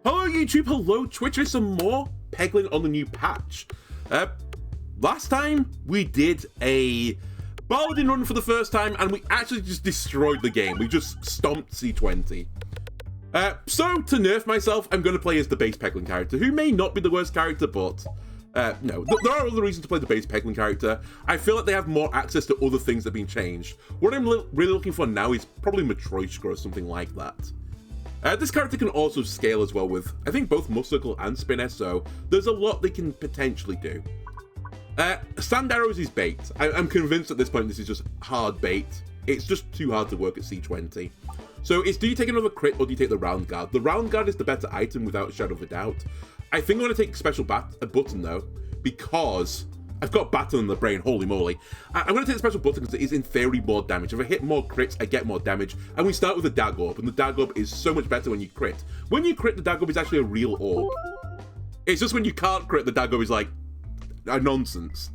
Hello YouTube, hello Twitch, there's some more Peglin on the new patch. Last time we did a Balding run for the first time and we actually just destroyed the game. We just stomped C20. So to nerf myself, I'm going to play as the base Peglin character, who may not be the worst character, but no, there are other reasons to play the base Peglin character. I feel like they have more access to other things that have been changed. What I'm really looking for now is probably Matryoshka or something like that. This character can also scale as well with, I think, both Muscle Circle and Spinner, so there's a lot they can potentially do. Sand arrows is bait. I'm convinced at this point this is just hard bait. It's just too hard to work at C20. So it's, do you take another crit or do you take the round guard? The round guard is the better item without a shadow of a doubt. I think I'm going to take special button though, because I've got baton in the brain, holy moly. I'm going to take the special button because it is in theory more damage. If I hit more crits, I get more damage. And we start with the Dag Orb, and the Dag Orb is so much better when you crit. When you crit, the Dag Orb is actually a real orb. It's just when you can't crit, the Dag Orb is like a nonsense.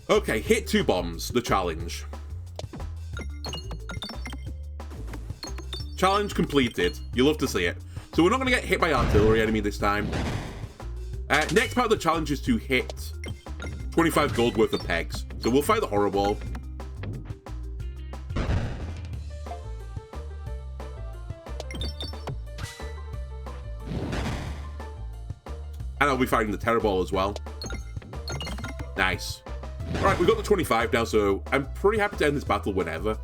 Okay, hit 2 bombs, the challenge. Challenge completed. You love to see it. So we're not going to get hit by artillery enemy this time. Next part of the challenge is to hit 25 gold worth of pegs. So we'll fight the horror ball. And I'll be fighting the terror ball as well. Nice. Alright, we've got the 25 now, so I'm pretty happy to end this battle whenever.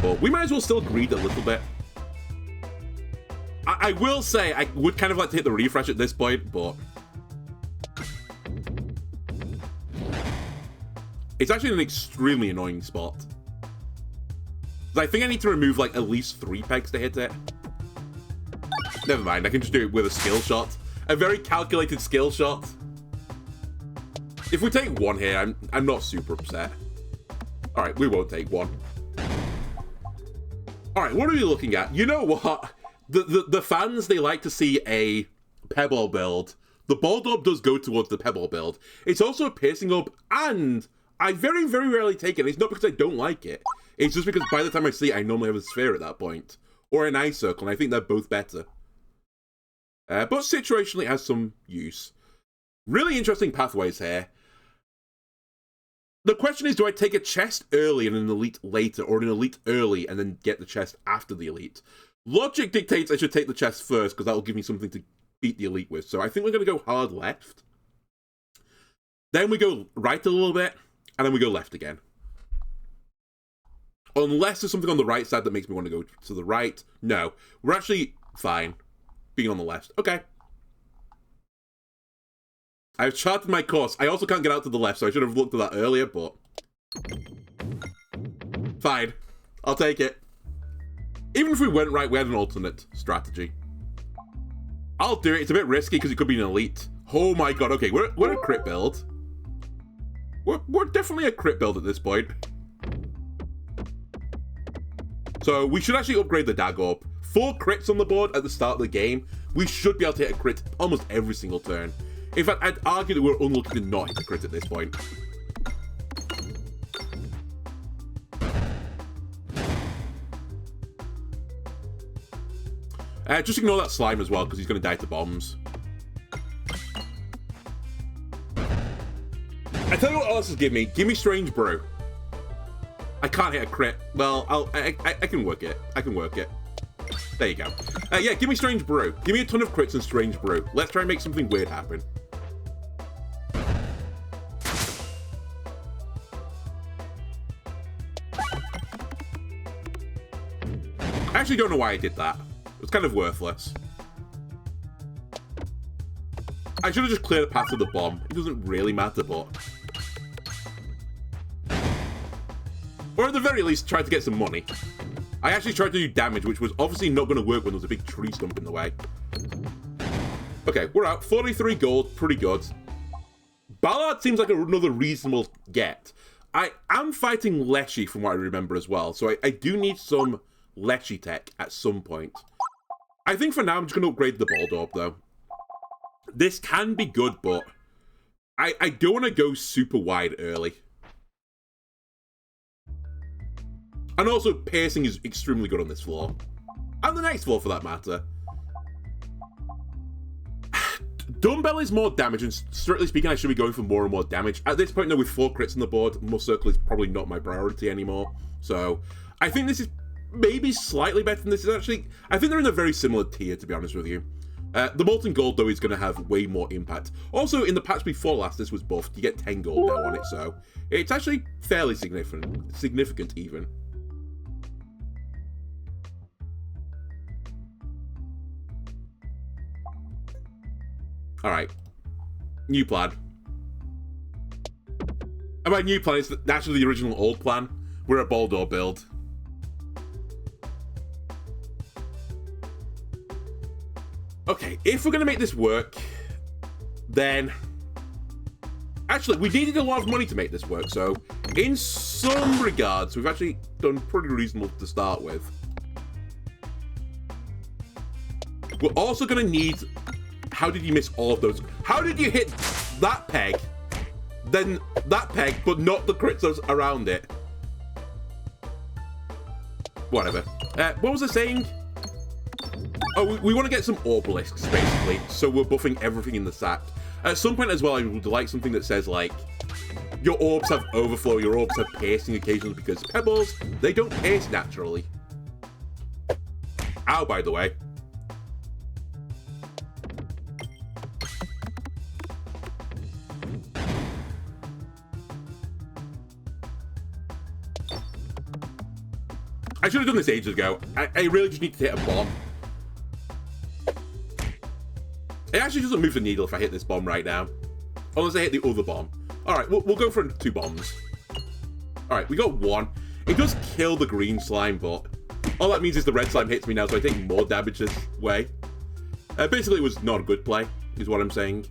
But we might as well still greed a little bit. I will say, I would kind of like to hit the refresh at this point, but it's actually an extremely annoying spot. I think I need to remove like at least 3 pegs to hit it. Never mind, I can just do it with a skill shot. A very calculated skill shot. If we take 1 here, I'm not super upset. Alright, we won't take 1. Alright, what are we looking at? You know what? The fans, they like to see a Pebble build. The Bald Orb does go towards the Pebble build. It's also a Piercing Orb, and I very, very rarely take it. It's not because I don't like it. It's just because by the time I see it, I normally have a Sphere at that point. Or an Ice Circle, and I think they're both better. But situationally, it has some use. Really interesting pathways here. The question is, do I take a chest early and an elite later, or an elite early and then get the chest after the elite? Logic dictates I should take the chest first, because that will give me something to beat the elite with. So I think we're going to go hard left. Then we go right a little bit, and then we go left again. Unless there's something on the right side that makes me want to go to the right. No, we're actually fine being on the left. Okay. I've charted my course. I also can't get out to the left, so I should have looked at that earlier, but fine. I'll take it. Even if we went right, we had an alternate strategy. I'll do it. It's a bit risky because it could be an elite. Oh my god, okay, we're a crit build. We're definitely a crit build at this point. So we should actually upgrade the Dag Orb. 4 crits on the board at the start of the game. We should be able to hit a crit almost every single turn. In fact, I'd argue that we're unlucky to not hit a crit at this point. Just ignore that slime as well, because he's going to die to bombs. I tell you what else is give me. Give me Strange Brew. I can't hit a crit. Well, I can work it. I can work it. There you go. Yeah, give me Strange Brew. Give me a ton of crits and Strange Brew. Let's try and make something weird happen. I actually don't know why I did that. It was kind of worthless. I should have just cleared a path to the bomb. It doesn't really matter, but... Or at the very least, try to get some money. I actually tried to do damage, which was obviously not going to work when there was a big tree stump in the way. Okay, we're out. 43 gold, pretty good. Ballard seems like another reasonable get. I am fighting Leshy from what I remember as well, so I do need some Leshy tech at some point. I think for now I'm just going to upgrade the Bald Orb, though. This can be good, but I don't want to go super wide early. And also, piercing is extremely good on this floor. And the next floor, for that matter. Dumbbell is more damage, and strictly speaking, I should be going for more and more damage. At this point, though, with 4 crits on the board, Muscle Circle is probably not my priority anymore. So, I think this is maybe slightly better than this is actually. I think they're in a very similar tier, to be honest with you. The Molten Gold, though, is going to have way more impact. Also, in the patch before last, this was buffed. You get 10 gold now on it, so it's actually fairly significant even. Alright. New plan. And by new plan, it's actually the original old plan. We're a Baldur build. Okay, if we're going to make this work, then... Actually, we needed a lot of money to make this work, so in some regards, we've actually done pretty reasonable to start with. We're also going to need... How did you miss all of those? How did you hit that peg, then that peg, but not the crits around it? Whatever. What was I saying? Oh, we want to get some obelisks, basically, so we're buffing everything in the sack. At some point as well, I would like something that says, like, your orbs have overflow, your orbs have piercing occasionally, because pebbles, they don't pierce naturally. Ow, by the way. I should have done this ages ago. I really just need to hit a bomb. It actually doesn't move the needle if I hit this bomb right now. Unless I hit the other bomb. Alright, we'll go for 2 bombs. Alright, we got 1. It does kill the green slime, but all that means is the red slime hits me now, so I take more damage this way. Basically, it was not a good play, is what I'm saying.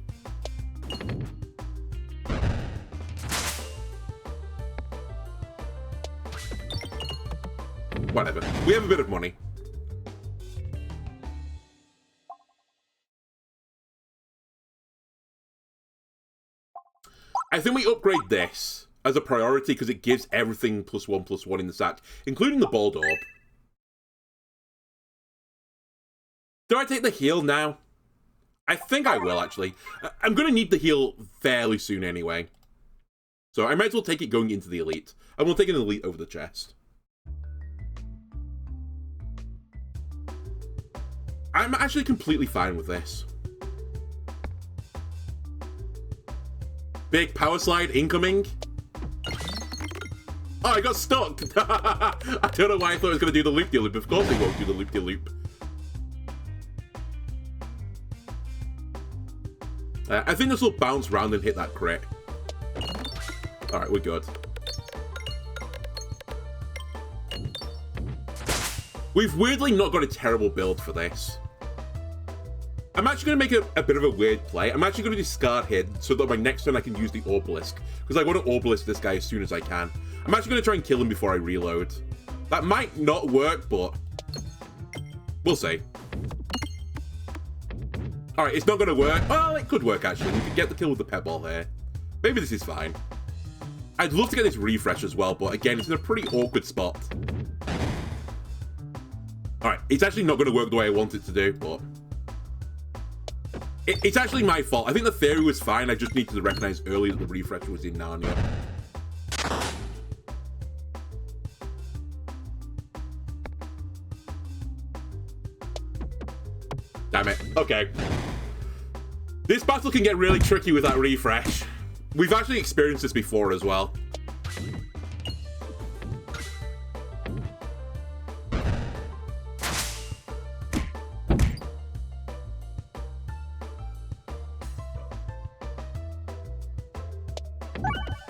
Whatever. We have a bit of money. I think we upgrade this as a priority because it gives everything +1/+1 in the sack, including the Bald Orb. Do I take the heal now? I think I will, actually. I'm going to need the heal fairly soon anyway. So I might as well take it going into the Elite. And we'll take an Elite over the chest. I'm actually completely fine with this. Big power slide incoming. Oh, I got stuck. I don't know why I thought it was going to do the loop-de-loop. Of course it won't do the loop-de-loop. I think this will bounce around and hit that crit. Alright, we're good. We've weirdly not got a terrible build for this. I'm actually going to make a bit of a weird play. I'm actually going to discard hit so that my next turn I can use the Obelisk. Because I want to Obelisk this guy as soon as I can. I'm actually going to try and kill him before I reload. That might not work, but we'll see. Alright, it's not going to work. Well, it could work, actually. We could get the kill with the Pebble here. Maybe this is fine. I'd love to get this refresh as well, but again, it's in a pretty awkward spot. Alright, it's actually not going to work the way I want it to do, but it's actually my fault. I think the theory was fine. I just needed to recognize early that the refresh was in Narnia. Damn it. Okay. This battle can get really tricky with that refresh. We've actually experienced this before as well.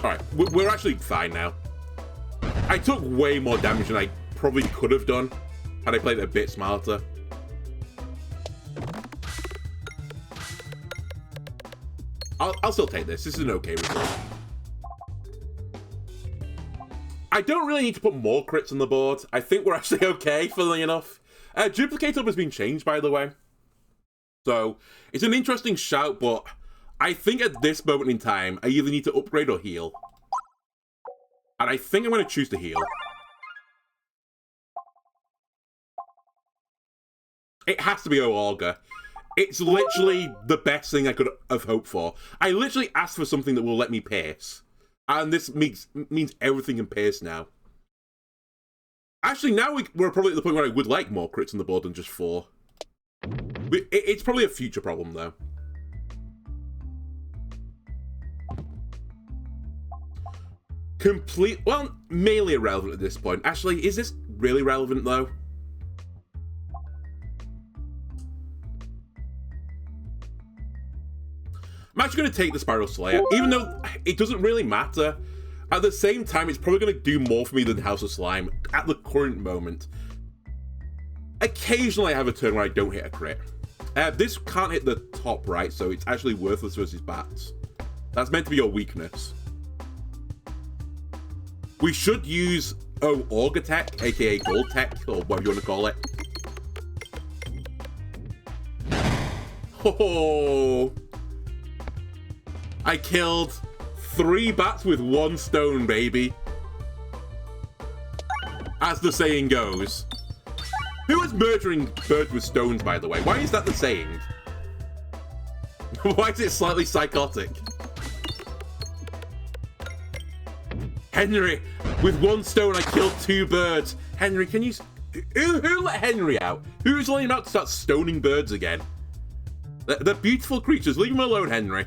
Alright, we're actually fine now. I took way more damage than I probably could have done had I played it a bit smarter. I'll still take this. This is an okay result. I don't really need to put more crits on the board. I think we're actually okay, funnily enough. Duplicate Up has been changed, by the way. So, it's an interesting shout, but I think at this moment in time, I either need to upgrade or heal. And I think I'm going to choose to heal. It has to be Auger. It's literally the best thing I could have hoped for. I literally asked for something that will let me pace. And this means everything can pace now. Actually, now we're probably at the point where I would like more crits on the board than just 4. It's probably a future problem, though. Well, mainly irrelevant at this point. Actually, is this really relevant, though? I'm actually going to take the Spiral Slayer, even though it doesn't really matter. At the same time, it's probably going to do more for me than House of Slime at the current moment. Occasionally, I have a turn where I don't hit a crit. This can't hit the top right, so it's actually worthless versus bats. That's meant to be your weakness. We should use Auger Tech, aka Gold Tech, or whatever you want to call it. Oh! I killed 3 bats with 1 stone, baby. As the saying goes. Who is murdering birds with stones, by the way? Why is that the saying? Why is it slightly psychotic? Henry, with 1 stone I killed 2 birds. Henry, can you... Who let Henry out? Who's letting him out to start stoning birds again? They're beautiful creatures. Leave them alone, Henry.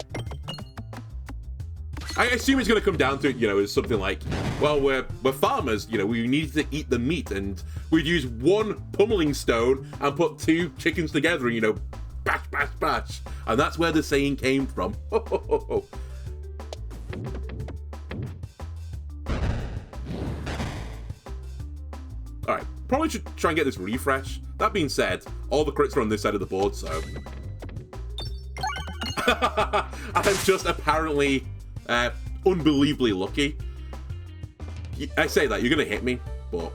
I assume it's going to come down to, you know, as something like, well, we're farmers, you know, we need to eat the meat, and we'd use 1 pummeling stone and put 2 chickens together, and, you know, bash, bash, bash. And that's where the saying came from. Alright, probably should try and get this refresh. That being said, all the crits are on this side of the board, so... I'm just apparently... unbelievably lucky. I say that, you're gonna hit me, but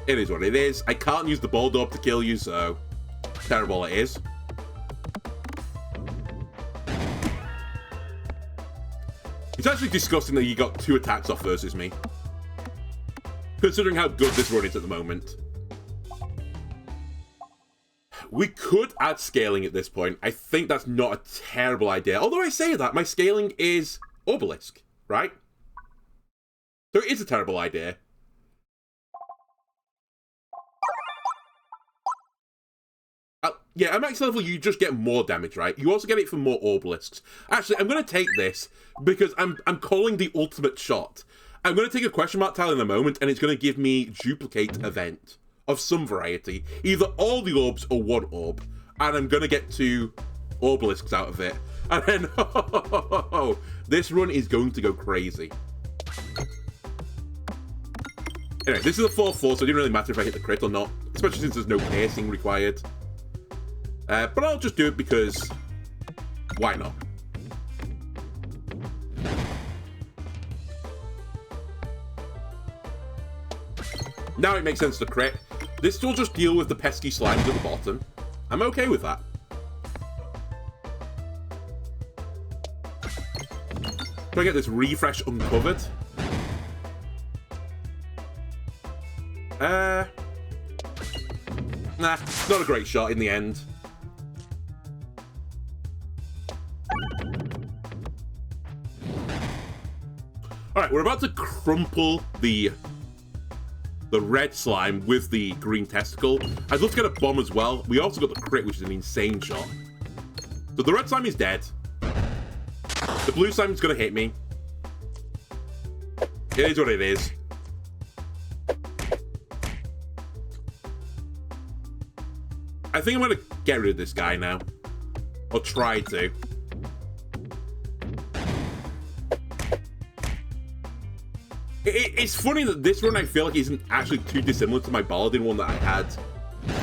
it is what it is. I can't use the ball orb to kill you, so terrible it is. It's actually disgusting that you got 2 attacks off versus me, considering how good this run is at the moment. We could add scaling at this point. I think that's not a terrible idea. Although I say that, my scaling is Obelisk, right? So it is a terrible idea. Yeah, at max level, you just get more damage, right? You also get it from more Obelisks. Actually, I'm going to take this because I'm calling the ultimate shot. I'm going to take a question mark tile in a moment, and it's going to give me duplicate event of some variety. Either all the orbs or 1 orb. And I'm going to get 2 obelisks out of it. And then, this run is going to go crazy. Anyway, this is a 4-4, so it didn't really matter if I hit the crit or not. Especially since there's no piercing required. But I'll just do it because... why not? Now it makes sense to crit. This will just deal with the pesky slimes at the bottom. I'm okay with that. Try to get this refresh uncovered. Nah, not a great shot in the end. Alright, we're about to crumple the red slime with the green testicle. I'd love to get a bomb as well. We also got the crit, which is an insane shot. So the red slime is dead. The blue slime is going to hit me. It is what it is. I think I'm going to get rid of this guy now. Or try to. It's funny that this run I feel like isn't actually too dissimilar to my Baladin one that I had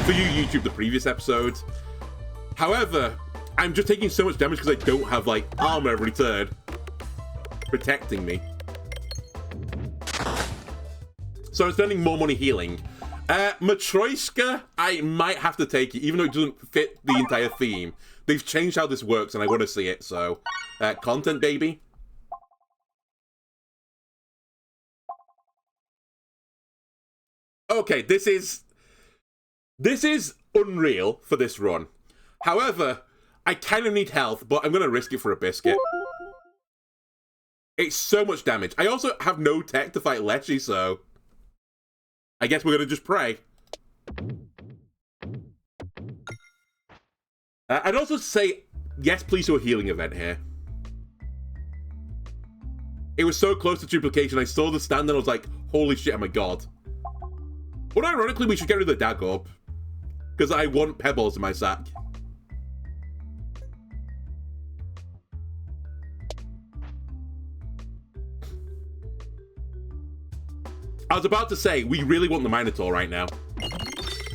for you YouTube the previous episode. However, I'm just taking so much damage because I don't have like armor every turn protecting me. So I'm spending more money healing. Matryoshka, I might have to take it, even though it doesn't fit the entire theme. They've changed how this works and I want to see it, so content, baby. Okay, this is... This is unreal for this run. However, I kind of need health, but I'm going to risk it for a biscuit. It's so much damage. I also have no tech to fight Leshy, so I guess we're going to just pray. I'd also say, yes, please do a healing event here. It was so close to duplication, I saw the stand and I was like, holy shit, oh my god. But ironically, we should get rid of the Dag Orb, because I want pebbles in my sack. I was about to say, we really want the Minotaur right now.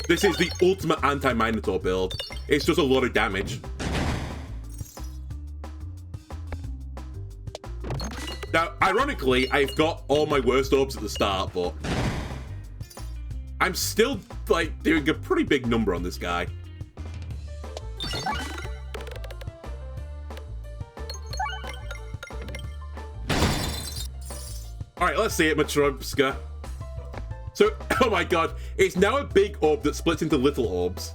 This is the ultimate anti-Minotaur build. It's just a lot of damage. Now, ironically, I've got all my worst orbs at the start, but I'm still, like, doing a pretty big number on this guy. Alright, let's see it, Matryoshka. So, oh my god, it's now a big orb that splits into little orbs.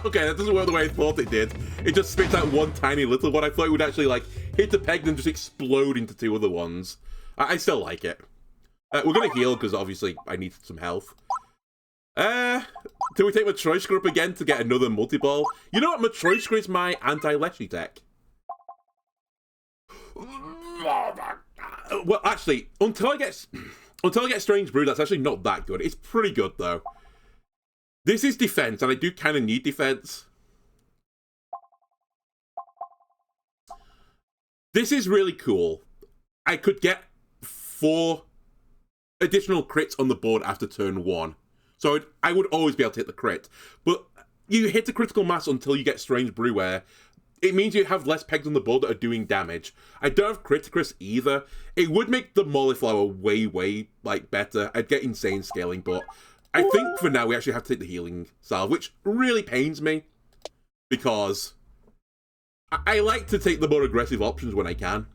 Okay, that doesn't work the way I thought it did. It just spits out one tiny little one. I thought it would actually, like, hit the Peglin and just explode into two other ones. I still like it. We're going to heal, because obviously I need some health. Do we take Matryoshka up again to get another multi-ball? You know what? Matryoshka is my anti-Leshy tech. Well, actually, until I get Strange Brew, that's actually not that good. It's pretty good, though. This is defense, and I do kind of need defense. This is really cool. I could get 4 additional crits on the board after turn 1. So I would always be able to hit the crit. But you hit the critical mass until you get Strange Brew, where it means you have less pegs on the board that are doing damage. I don't have Criticus either. It would make the Molliflower way, way, like, better. I'd get insane scaling, but I think for now we actually have to take the healing salve, which really pains me, because I like to take the more aggressive options when I can.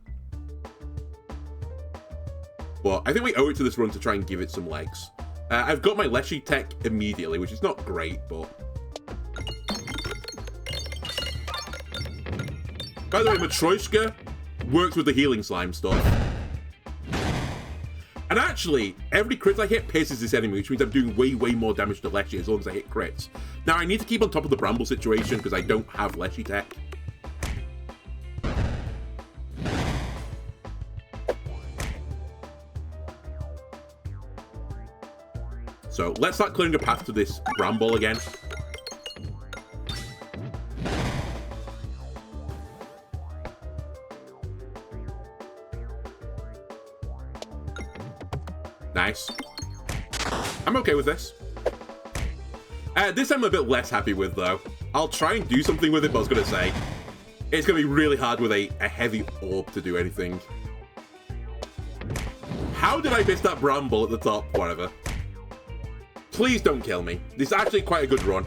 But I think we owe it to this run to try and give it some legs. I've got my Leshy tech immediately, which is not great, but... By the way, Matryoshka works with the healing slime stuff. And actually, every crit I hit pierces this enemy, which means I'm doing way, way more damage to Leshy as long as I hit crits. Now, I need to keep on top of the Bramble situation, because I don't have Leshy tech. So, let's start clearing a path to this Bramble again. Nice. I'm okay with this. This I'm a bit less happy with, though. I'll try and do something with it, but I was going to say, it's going to be really hard with a heavy orb to do anything. How did I miss that Bramble at the top? Whatever. Please don't kill me. This is actually quite a good run.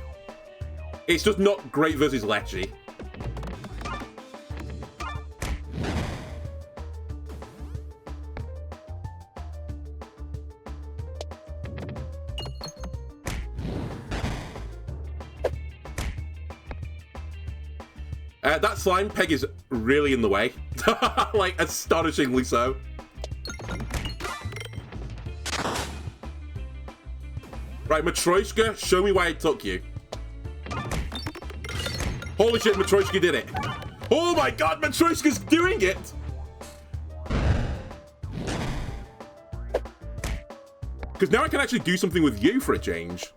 It's just not great versus Leshy. That slime peg is really in the way. Like, astonishingly so. Right, Matryoshka, show me why I took you. Holy shit, Matryoshka did it. Oh my god, Matryoshka's doing it! Because now I can actually do something with you for a change.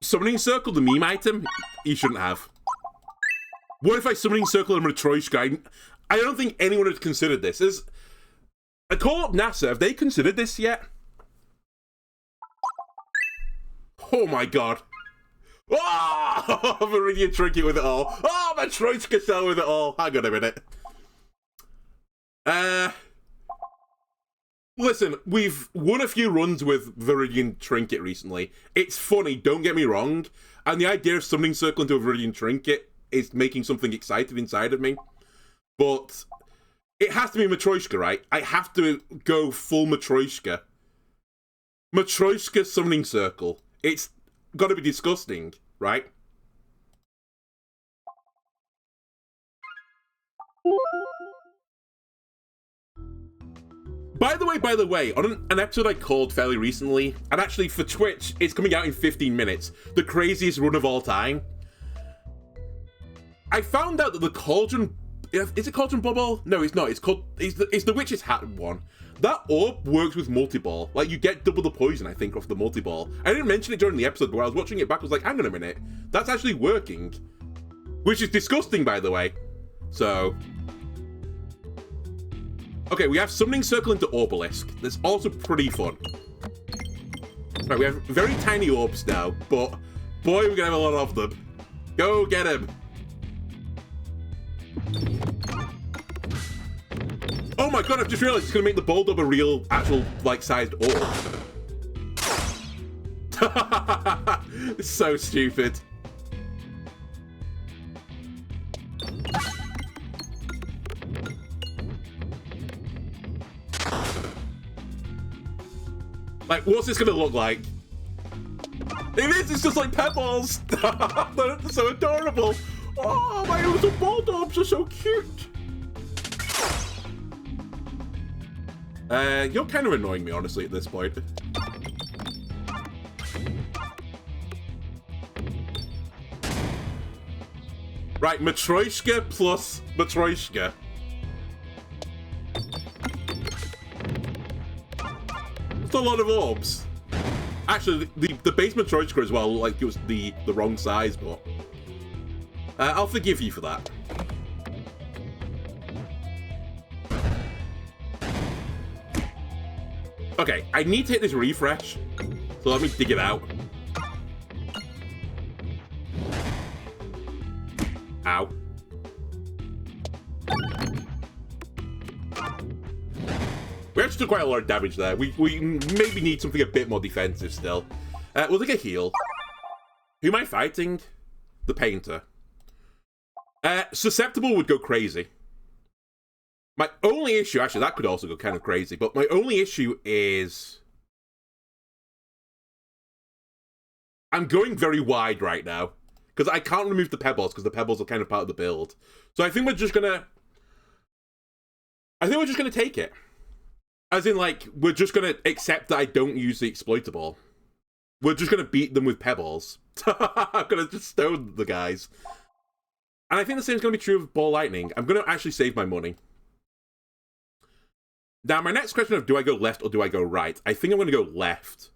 Summoning Circle, the meme item, you shouldn't have. What if I Summoning Circle and Matryoshka? I don't think anyone had considered this. Is a call up NASA, have they considered this yet? Oh my god. Oh, Viridian Trinket with it all. Oh, Matryoshka Shell with it all. Hang on a minute. Uh, Listen, we've won a few runs with Viridian Trinket recently. It's funny, don't get me wrong, and the idea of summoning Circle into a Viridian Trinket is making something excited inside of me. But it has to be Matryoshka, right? I have to go full Matryoshka. Matryoshka Summoning Circle. It's got to be disgusting, right? By the way, on an episode I called fairly recently, and actually for Twitch, it's coming out in 15 minutes, the craziest run of all time, I found out that the Cauldron... Is it Cauldron Bubble? No, it's not. It's the Witch's Hat one. That orb works with multi-ball. Like, you get double the poison, I think, off the multi-ball. I didn't mention it during the episode, but when I was watching it back, I was like, hang on a minute. That's actually working. Which is disgusting, by the way. So... Okay, we have Summoning Circle into Orbalisk. That's also pretty fun. Right, we have very tiny orbs now, but boy, we're gonna have a lot of them. Go get him! Oh my god, I've just realized it's gonna make the Bulldog a real, actual, like, sized orb. It's so stupid. Like, what's this gonna look like? It is, it's just like Pebbles! They're so adorable! Oh, my little Bulldogs are so cute! You're kind of annoying me, honestly, at this point. Right, Matryoshka plus Matryoshka. That's a lot of orbs. Actually, the base Matryoshka as well, like it was the wrong size, but... I'll forgive you for that. Okay, I need to hit this refresh, so let me dig it out. Ow. We actually took quite a lot of damage there. We maybe need something a bit more defensive still. We'll take a heal. Who am I fighting? The Painter. Susceptible would go crazy. My only issue, actually, that could also go kind of crazy, but my only issue is... I'm going very wide right now, because I can't remove the Pebbles, because the Pebbles are kind of part of the build. So I think we're just gonna... take it. As in, like, we're just gonna accept that I don't use the Exploitable. We're just gonna beat them with Pebbles. I'm gonna just stone the guys. And I think the same is gonna be true of Ball Lightning. I'm gonna actually save my money. Now, my next question of do I go left or do I go right? I think I'm gonna go left.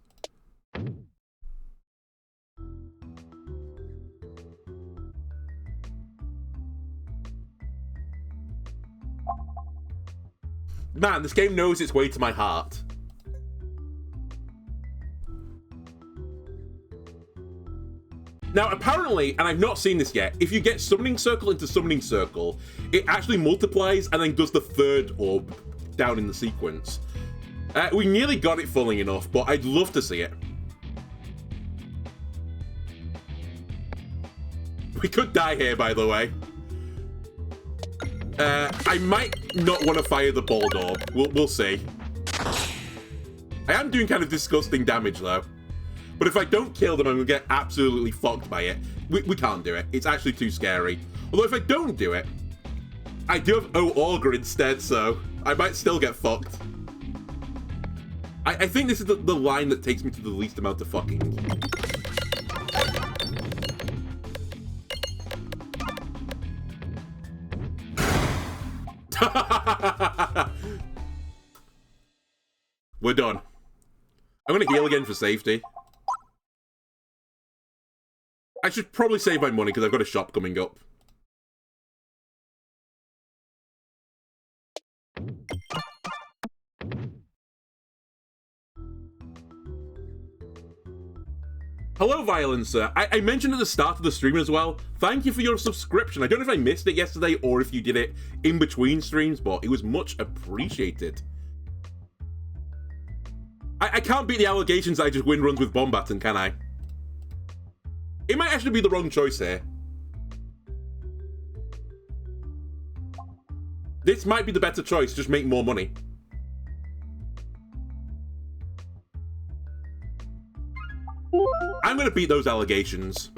Man, this game knows its way to my heart. Now, apparently, and I've not seen this yet, if you get Summoning Circle into Summoning Circle, it actually multiplies and then does the third orb down in the sequence. We nearly got it funnily enough, but I'd love to see it. We could die here, by the way. I might not want to fire the Bald Orb. We'll see. I am doing kind of disgusting damage, though. But if I don't kill them, I'm going to get absolutely fucked by it. We can't do it. It's actually too scary. Although if I don't do it, I do have Augur instead, so I might still get fucked. I think this is the line that takes me to the least amount of fucking. We're done. I'm gonna heal again for safety. I should probably save my money because I've got a shop coming up. Hello, Violencer. I mentioned at the start of the stream as well, thank you for your subscription. I don't know if I missed it yesterday or if you did it in between streams, but it was much appreciated. I can't beat the allegations that I just win runs with Bombaton, can I? It might actually be the wrong choice here. This might be the better choice, just make more money. I'm gonna beat those allegations.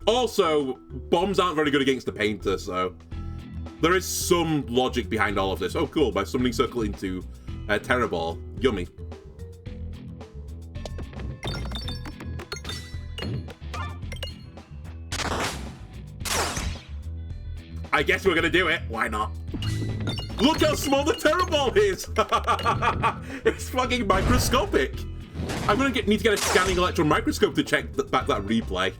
Also, bombs aren't very good against the painter, so there is some logic behind all of this. Oh, cool, by summoning circle into Terror Ball. Yummy. I guess we're gonna do it. Why not? Look how small the Terror Ball is! It's fucking microscopic. I'm gonna need to get a scanning electron microscope to check back that replay.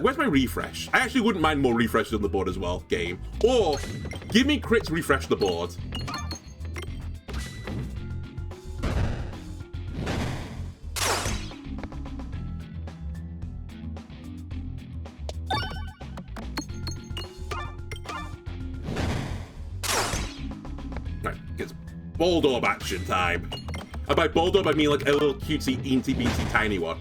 Where's my refresh? I actually wouldn't mind more refreshes on the board as well, game. Or, give me crits, refresh the board. Right, it's Bold Orb action time. And by Bold Orb, I mean like a little cutesy, eensy-beensy tiny one.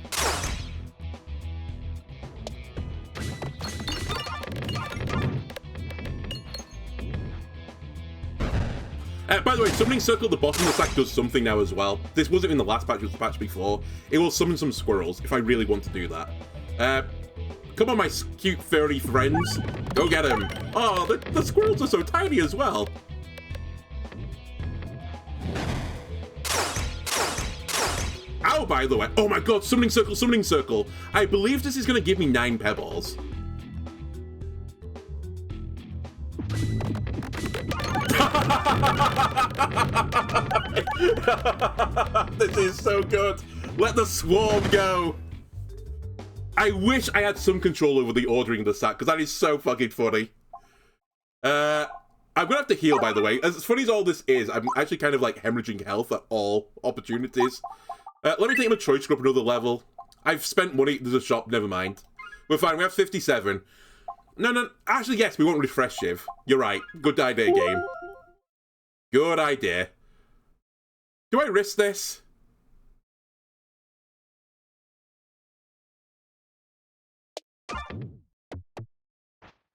By the way, summoning circle at the bottom of the stack does something now as well. This wasn't in the last patch, it was the patch before. It will summon some squirrels, if I really want to do that. Come on, my cute furry friends. Go get them. Oh, the squirrels are so tiny as well. Ow, by the way. Oh my god, summoning circle, summoning circle. I believe this is going to give me 9 pebbles. This is so good. Let the swarm go. I wish I had some control over the ordering of the sack, because that is so fucking funny. I'm gonna have to heal, by the way. As funny as all this is, I'm actually kind of like hemorrhaging health at all opportunities. Let me take my choice group another level. I've spent money. There's a shop. Never mind. We're fine. We have 57. No. Actually, yes, we won't refresh Shiv. You're right. Good idea, game. Good idea. Do I risk this?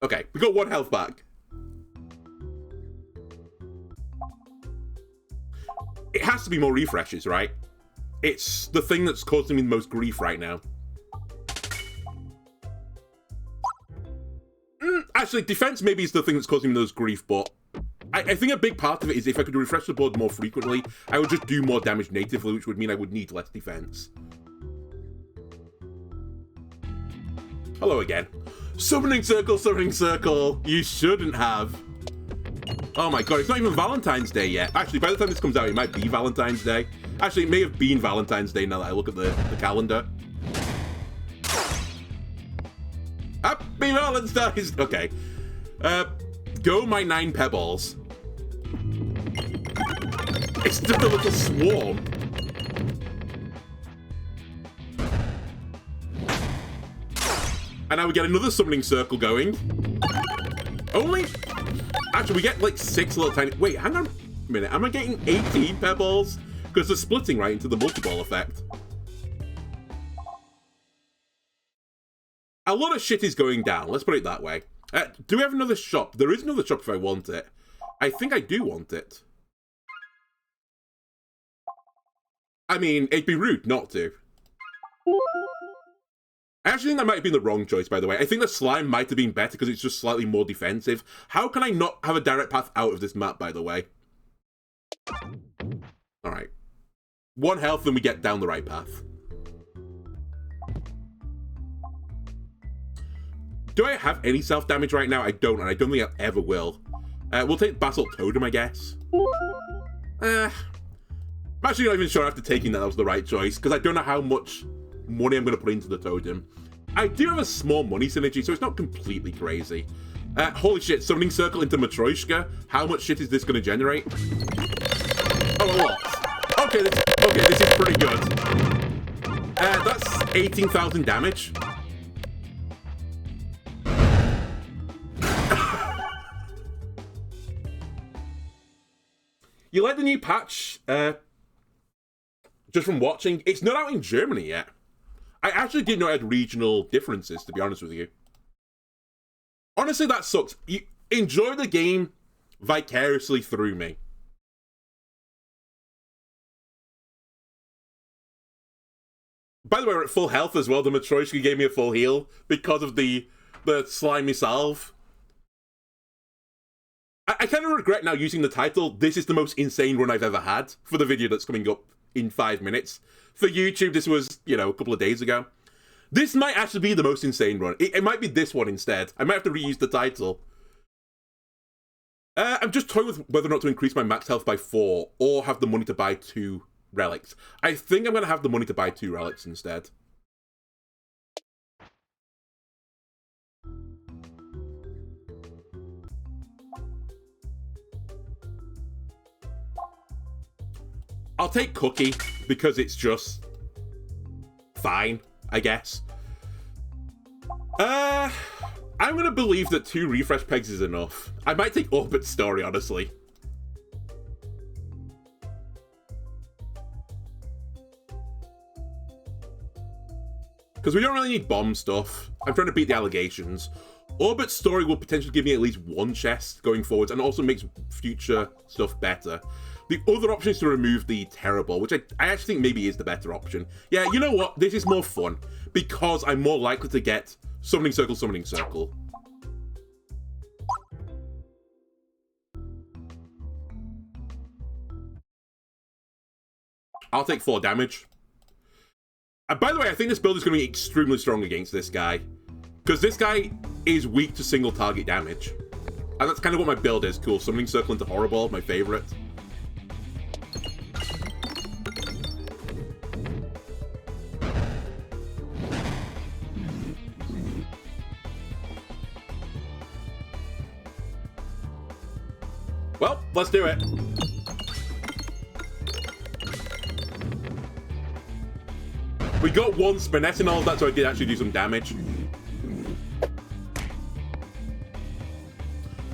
Okay, we got 1 health back. It has to be more refreshes, right? It's the thing that's causing me the most grief right now. Actually, defense maybe is the thing that's causing me the most grief, but I think a big part of it is if I could refresh the board more frequently, I would just do more damage natively, which would mean I would need less defense. Hello again. Summoning circle. You shouldn't have. Oh my god, it's not even Valentine's Day yet. Actually, by the time this comes out, it might be Valentine's Day. Actually, it may have been Valentine's Day now that I look at the calendar. Happy Valentine's! Okay. Go my 9 pebbles. It's just a little swarm. And now we get another summoning circle going. Only... Actually, we get like 6 little tiny... Wait, hang on a minute. Am I getting 18 pebbles? Because they're splitting right into the multi-ball effect. A lot of shit is going down. Let's put it that way. Do we have another shop? There is another shop if I want it. I think I do want it. I mean, it'd be rude not to. I actually think that might have been the wrong choice, by the way. I think the slime might have been better because it's just slightly more defensive. How can I not have a direct path out of this map, by the way? Alright. 1 health and we get down the right path. Do I have any self-damage right now? I don't, and I don't think I ever will. We'll take Basalt Totem, I guess. I'm actually not even sure after taking that was the right choice, because I don't know how much money I'm going to put into the Totem. I do have a small money synergy, so it's not completely crazy. Holy shit, summoning circle into Matryoshka. How much shit is this going to generate? Oh, a lot. Okay, this is pretty good. 18,000 damage. You like the new patch? Just from watching, it's not out in Germany yet. I actually didn't know it had regional differences, to be honest with you. Honestly, that sucks. You enjoy the game vicariously through me. By the way, we're at full health as well. The Matryoshka gave me a full heal because of the slimy salve. I kind of regret now using the title, "This is the most insane run I've ever had," for the video that's coming up in 5 minutes. For YouTube, this was, you know, a couple of days ago. This might actually be the most insane run. It might be this one instead. I might have to reuse the title. I'm just toying with whether or not to increase my max health by 4 or have the money to buy 2 relics. I think I'm going to have the money to buy 2 relics instead. I'll take Cookie because it's just fine, I guess. I'm going to believe that 2 refresh pegs is enough. I might take Orbit Story, honestly. Because we don't really need bomb stuff. I'm trying to beat the allegations. Orbit Story will potentially give me at least 1 chest going forwards and also makes future stuff better. The other option is to remove the Terror Ball, which I actually think maybe is the better option. Yeah, you know what? This is more fun because I'm more likely to get Summoning Circle, Summoning Circle. I'll take 4 damage. And by the way, I think this build is going to be extremely strong against this guy. Because this guy is weak to single target damage. And that's kind of what my build is. Cool. Summoning Circle into Horror Ball, my favorite. Well, let's do it. We got 1 Spinette and all of that, so I did actually do some damage.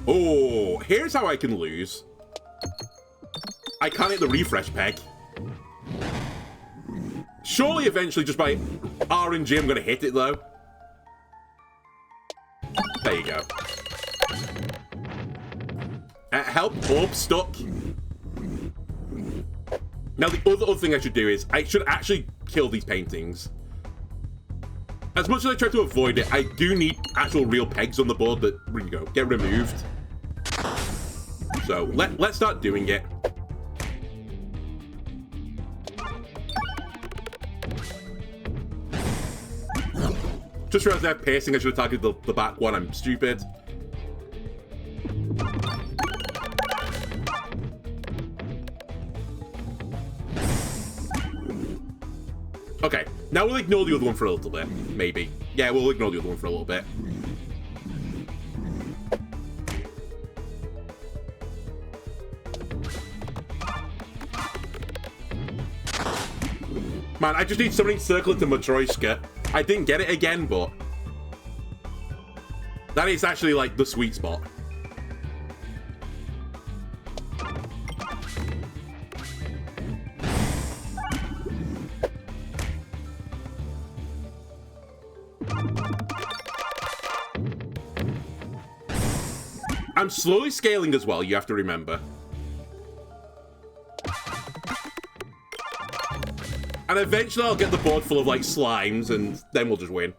Oh, here's how I can lose. I can't hit the refresh peg. Surely eventually just by RNG I'm going to hit it though. There you go. Help, orb stuck. Now the other thing I should do is I should actually kill these paintings. As much as I try to avoid it, I do need actual real pegs on the board that, here you go, get removed. So let's start doing it. Just realized I have piercing, I should have targeted the back one, I'm stupid. Okay, now we'll ignore the other one for a little bit, maybe. Yeah, we'll ignore the other one for a little bit. Man, I just need Summoning Circle into Matryoshka. I didn't get it again, but that is actually, like, the sweet spot. I'm slowly scaling as well, you have to remember. And eventually I'll get the board full of, like, slimes, and then we'll just win.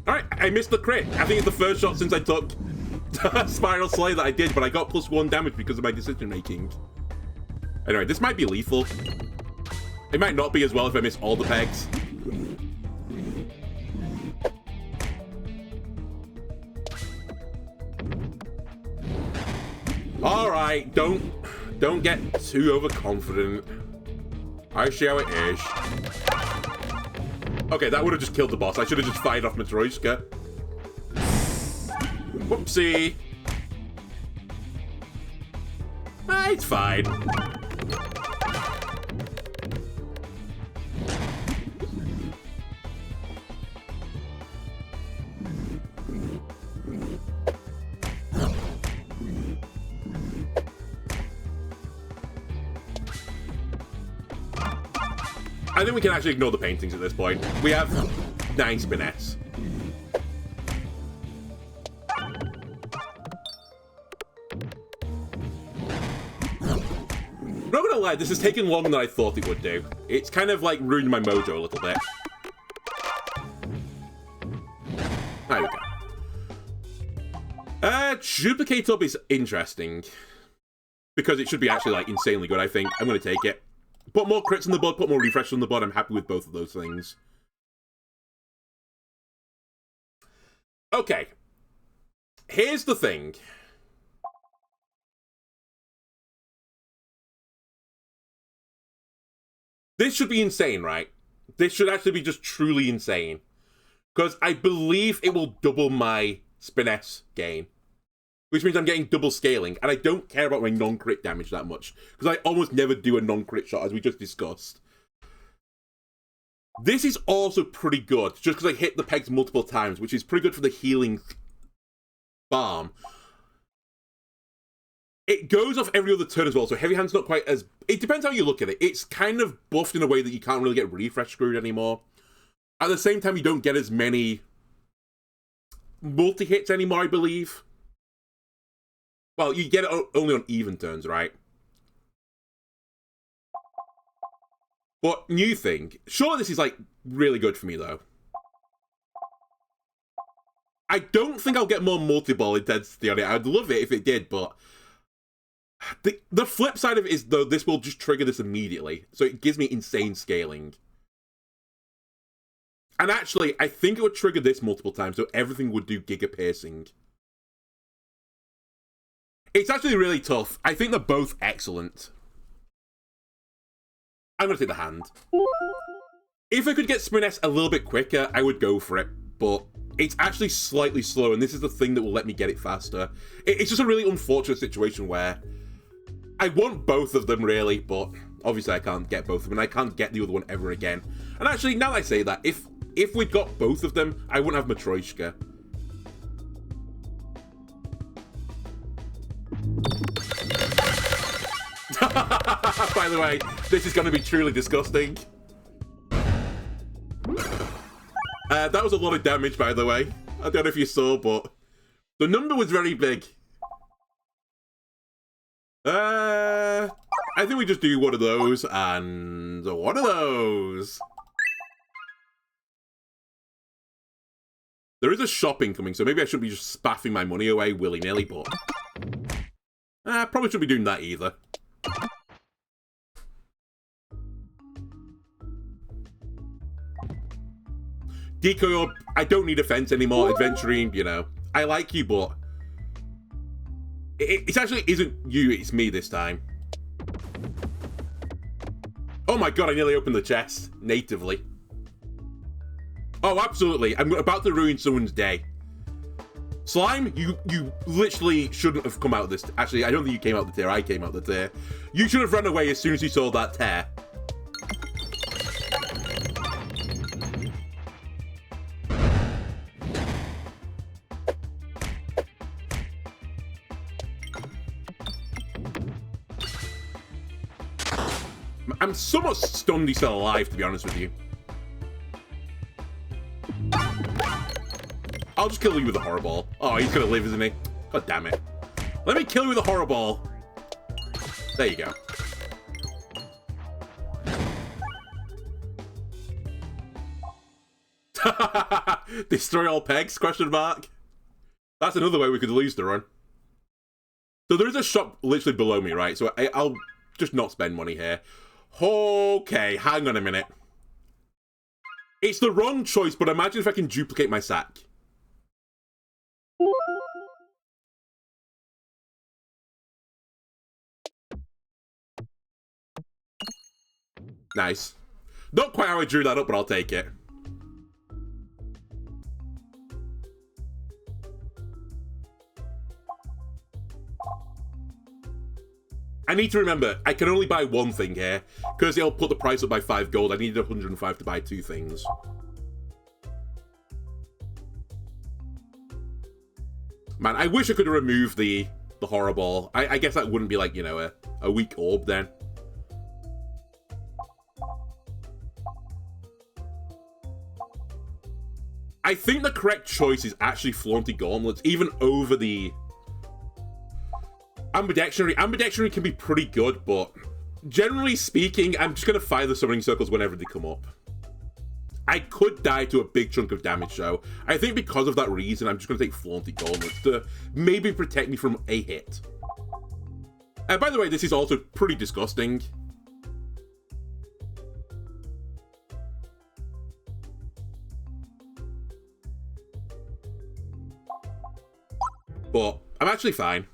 Alright, I missed the crit. I think it's the first shot since I took Spiral Slay that I did, but I got +1 damage because of my decision making. Anyway, this might be lethal. It might not be as well if I miss all the pegs. Alright, don't get too overconfident. I see how it is. Okay, that would have just killed the boss. I should have just fired off Matryoshka. Whoopsie. It's fine. I think we can actually ignore the paintings at this point. We have 9 spinets. I'm not gonna lie, this has taken longer than I thought it would do. It's kind of like ruined my mojo a little bit. There we go. Duplicate up is interesting. Because it should be actually, like, insanely good, I think. I'm gonna take it. Put more crits on the board, put more refreshes on the board. I'm happy with both of those things. Okay. Here's the thing. This should be insane, right? This should actually be just truly insane. Because I believe it will double my Spiness gain. Which means I'm getting double scaling. And I don't care about my non-crit damage that much. Because I almost never do a non-crit shot, as we just discussed. This is also pretty good, just because I hit the pegs multiple times, which is pretty good for the healing farm. It goes off every other turn as well, so Heavy Hand's not quite as... It depends how you look at it. It's kind of buffed in a way that you can't really get refresh screwed anymore. At the same time, you don't get as many multi-hits anymore, I believe. Well, you get it only on even turns, right? But, new thing. Sure, this is, like, really good for me, though. I don't think I'll get more multi-ball intensity on it. I'd love it if it did, but... The flip side of it is, though, this will just trigger this immediately. So it gives me insane scaling. And actually, I think it would trigger this multiple times, so everything would do Giga Piercing. It's actually really tough. I think they're both excellent. I'm going to take the hand. If I could get Spiness a little bit quicker, I would go for it. But it's actually slightly slow, and this is the thing that will let me get it faster. It's just a really unfortunate situation where I want both of them, really, but obviously I can't get both of them, and I can't get the other one ever again. And actually, now that I say that, if we'd got both of them, I wouldn't have Matryoshka. By the way, this is going to be truly disgusting. That was a lot of damage, by the way. I don't know if you saw, but the number was very big. I think we just do one of those and one of those. There is a shop incoming, so maybe I shouldn't be just spaffing my money away willy-nilly, but probably shouldn't be doing that either. Decoy, I don't need offense anymore. Adventuring, you know. I like you, but it actually isn't you, it's me this time. Oh my god, I nearly opened the chest natively. Oh, absolutely. I'm about to ruin someone's day. Slime, you literally shouldn't have come out of this. Actually, I don't think you came out the tear. I came out the tear. You should have run away as soon as you saw that tear. I'm somewhat stunned he's still alive, to be honest with you. I'll just kill you with a horror ball. Oh, he's gonna live, isn't he? God damn it. Let me kill you with a horror ball. There you go. Destroy all pegs, question mark. That's another way we could lose the run. So there is a shop literally below me, right? So I'll just not spend money here. Okay, hang on a minute. It's the wrong choice, but imagine if I can duplicate my sack. Nice. Not quite how I drew that up, but I'll take it. I need to remember, I can only buy one thing here, because it'll put the price up by 5 gold. I needed 105 to buy 2 things. Man, I wish I could have removed the horror ball. I guess that wouldn't be like, you know, a weak orb then. I think the correct choice is actually Flaunty Gauntlets, even over the Ambidextrary. Ambidextrary can be pretty good, but generally speaking, I'm just going to fire the Summoning Circles whenever they come up. I could die to a big chunk of damage, though. I think because of that reason, I'm just going to take Flaunty Gauntlets to maybe protect me from a hit. By the way, this is also pretty disgusting. But I'm actually fine.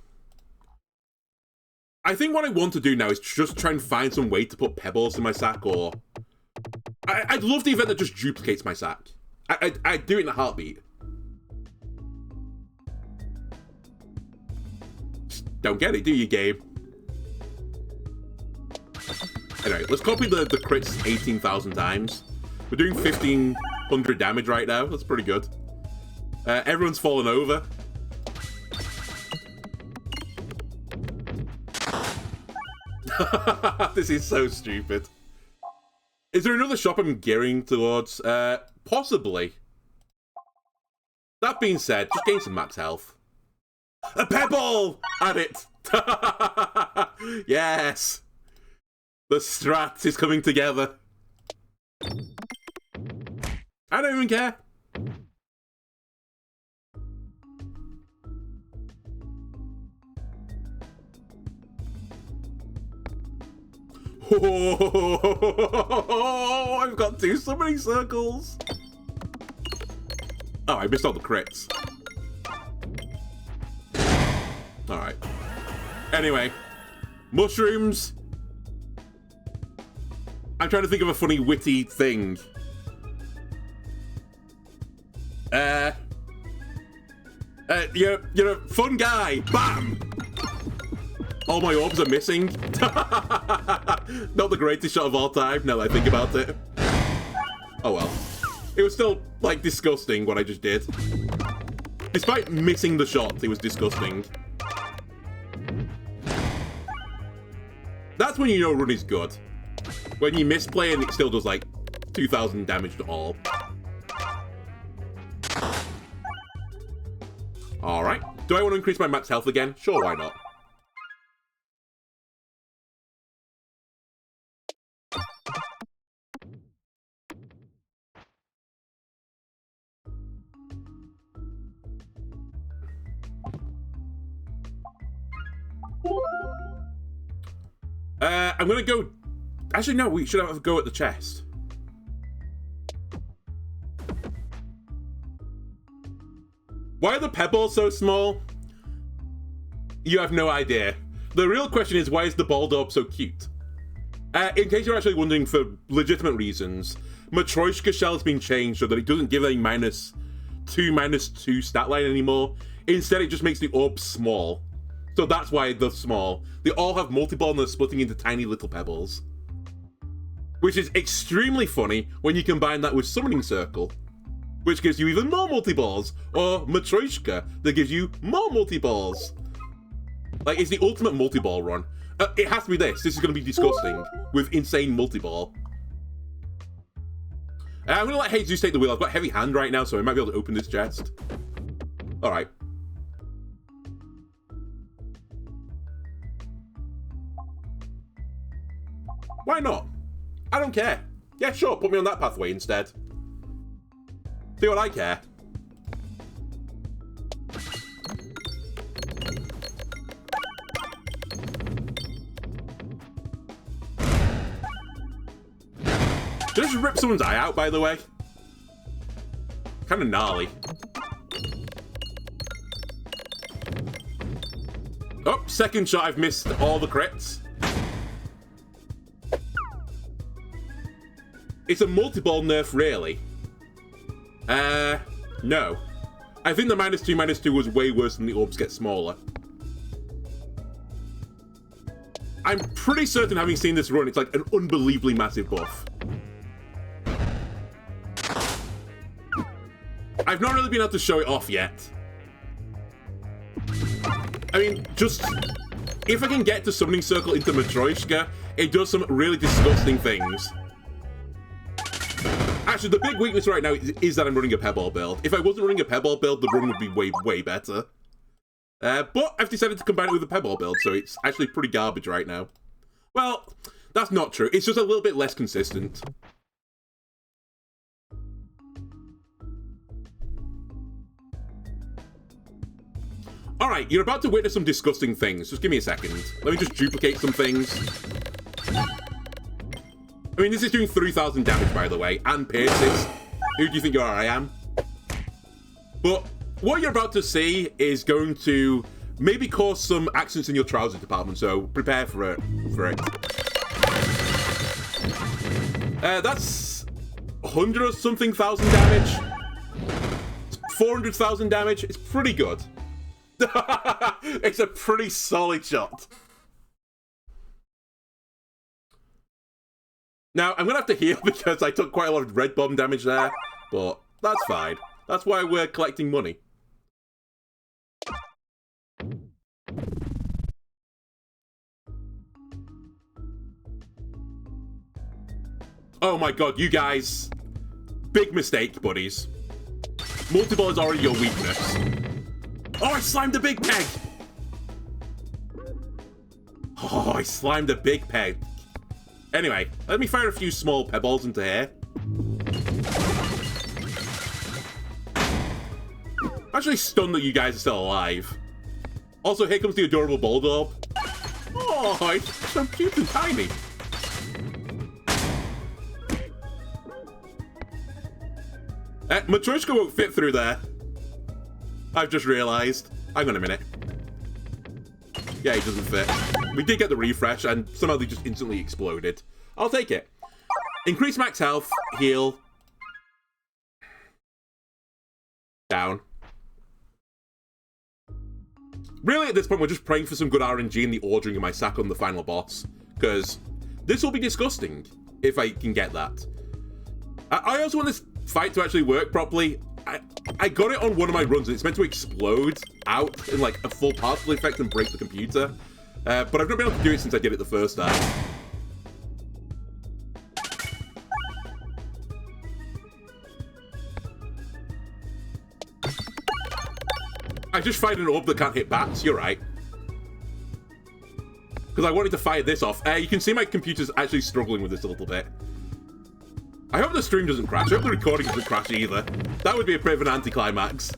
I think what I want to do now is just try and find some way to put pebbles in my sack, or... I'd love the event that just duplicates my sack. I'd do it in a heartbeat. Just don't get it, do you, game? Anyway, let's copy the crits 18,000 times. We're doing 1,500 damage right now. That's pretty good. Everyone's fallen over. This is so stupid. Is there another shop I'm gearing towards? Possibly. That being said, just gain some max health. A pebble! Add it! Yes! The strat is coming together. I don't even care. Oh, I've got 2 summoning circles. Oh, I missed all the crits. Alright. Anyway. Mushrooms. I'm trying to think of a funny, witty thing. You're a fun guy. Bam! All my orbs are missing. Not the greatest shot of all time, now that I think about it. Oh well. It was still, like, disgusting what I just did. Despite missing the shot, it was disgusting. That's when you know run is good. When you misplay and it still does, like, 2,000 damage to all. Alright. Do I want to increase my max health again? Sure, why not? I'm gonna go... Actually, no, we should have a go at the chest. Why are the pebbles so small? You have no idea. The real question is, why is the ball orb so cute? In case you're actually wondering for legitimate reasons, Matryoshka shell has been changed so that it doesn't give a -2/-2 stat line anymore. Instead, it just makes the orb small. So that's why they're small. They all have multi-ball and they're splitting into tiny little pebbles. Which is extremely funny when you combine that with Summoning Circle, which gives you even more multi-balls, or Matryoshka, that gives you more multi-balls. Like, it's the ultimate multi-ball run. It has to be this. This is going to be disgusting, with insane multi-ball. I'm going to let Jesus take the wheel. I've got heavy hand right now, so I might be able to open this chest. Alright. Why not? I don't care. Yeah, sure, put me on that pathway instead. See what I care. Did I just rip someone's eye out, by the way? Kind of gnarly. Oh, second shot, I've missed all the crits. It's a multi-ball nerf, really. No. I think the -2/-2 was way worse than the orbs get smaller. I'm pretty certain, having seen this run, it's like an unbelievably massive buff. I've not really been able to show it off yet. I mean, just... if I can get to Summoning Circle into Matryoshka, it does some really disgusting things. Actually, the big weakness right now is that I'm running a Pebble build. If I wasn't running a Pebble build, the run would be way, way better. But I've decided to combine it with a Pebble build, so it's actually pretty garbage right now. Well, that's not true. It's just a little bit less consistent. Alright, you're about to witness some disgusting things. Just give me a second. Let me just duplicate some things. I mean, this is doing 3,000 damage, by the way, and pierces. Who do you think you are? I am. But what you're about to see is going to maybe cause some accidents in your trousers department, so prepare for it. That's 100 or something thousand damage. 400,000 damage. It's pretty good. It's a pretty solid shot. Now, I'm going to have to heal because I took quite a lot of red bomb damage there, but that's fine. That's why we're collecting money. Oh my god, you guys. Big mistake, buddies. Multi-ball is already your weakness. Oh, I slimed a big peg! Oh, I slimed a big peg. Anyway, let me fire a few small pebbles into here. I'm actually stunned that you guys are still alive. Also, here comes the adorable Bulldog. Oh, it's so cute and tiny. Matryoshka won't fit through there. I've just realised. Hang on a minute. Yeah, he doesn't fit. We did get the refresh, and somehow they just instantly exploded. I'll take it. Increase max health, heal. Down. Really, at this point, we're just praying for some good RNG in the ordering of my sack on the final boss. Because this will be disgusting, if I can get that. I also want this fight to actually work properly. I got it on one of my runs, and it's meant to explode out in, like, a full particle effect and break the computer. But I've not been able to do it since I did it the first time. I just fired an orb that can't hit bats, you're right. Because I wanted to fire this off. You can see my computer's actually struggling with this a little bit. I hope the stream doesn't crash. I hope the recording doesn't crash either. That would be a bit of an anticlimax.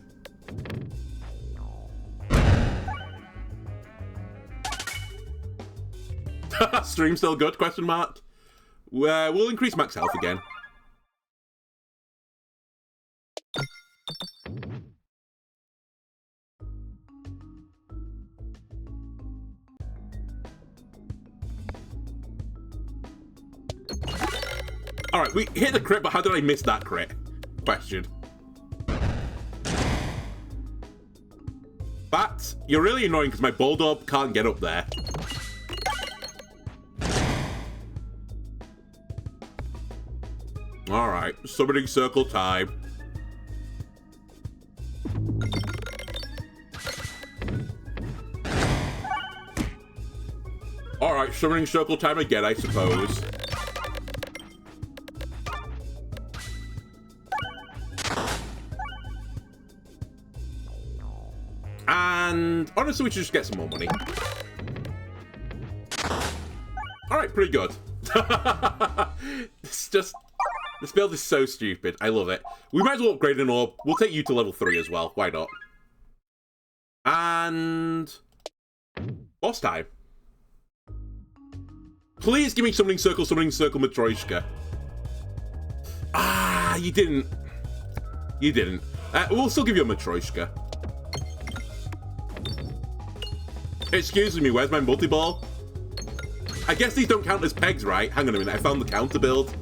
Stream still good? Question mark. We'll increase max health again. Alright, we hit the crit, but how did I miss that crit? Question. Bat, you're really annoying because my Bulldog can't get up there. Alright, summoning circle time. Alright, summoning circle time again, I suppose. And honestly, we should just get some more money. Alright, pretty good. It's just... This build is so stupid. I love it. We might as well upgrade an orb. We'll take you to level 3 as well. Why not? And... boss time. Please give me summoning circle, Matryoshka. Ah, you didn't. You didn't. We'll still give you a Matryoshka. Excuse me, where's my multi-ball? I guess these don't count as pegs, right? Hang on a minute, I found the counter build.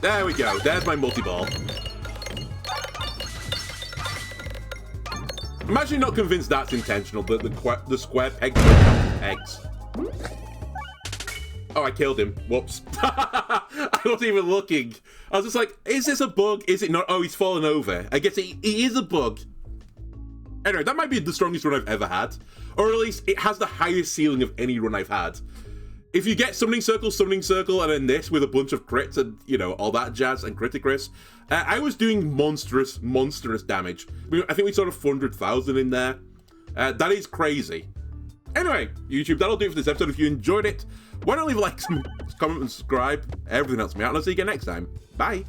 There we go, there's my multi-ball. I'm actually not convinced that's intentional, that the square pegs don't count as pegs. Oh, I killed him. Whoops. I wasn't even looking. I was just like, is this a bug? Is it not? Oh, he's fallen over. I guess it is a bug. Anyway, that might be the strongest run I've ever had. Or at least it has the highest ceiling of any run I've had. If you get summoning circle, and then this with a bunch of crits and, you know, all that jazz and criticris, I was doing monstrous damage. I think we saw 400,000 in there. That is crazy. Anyway, YouTube, that'll do it for this episode. If you enjoyed it, why don't leave a like, comment, and subscribe. Everything helps me out, and I'll see you again next time. Bye.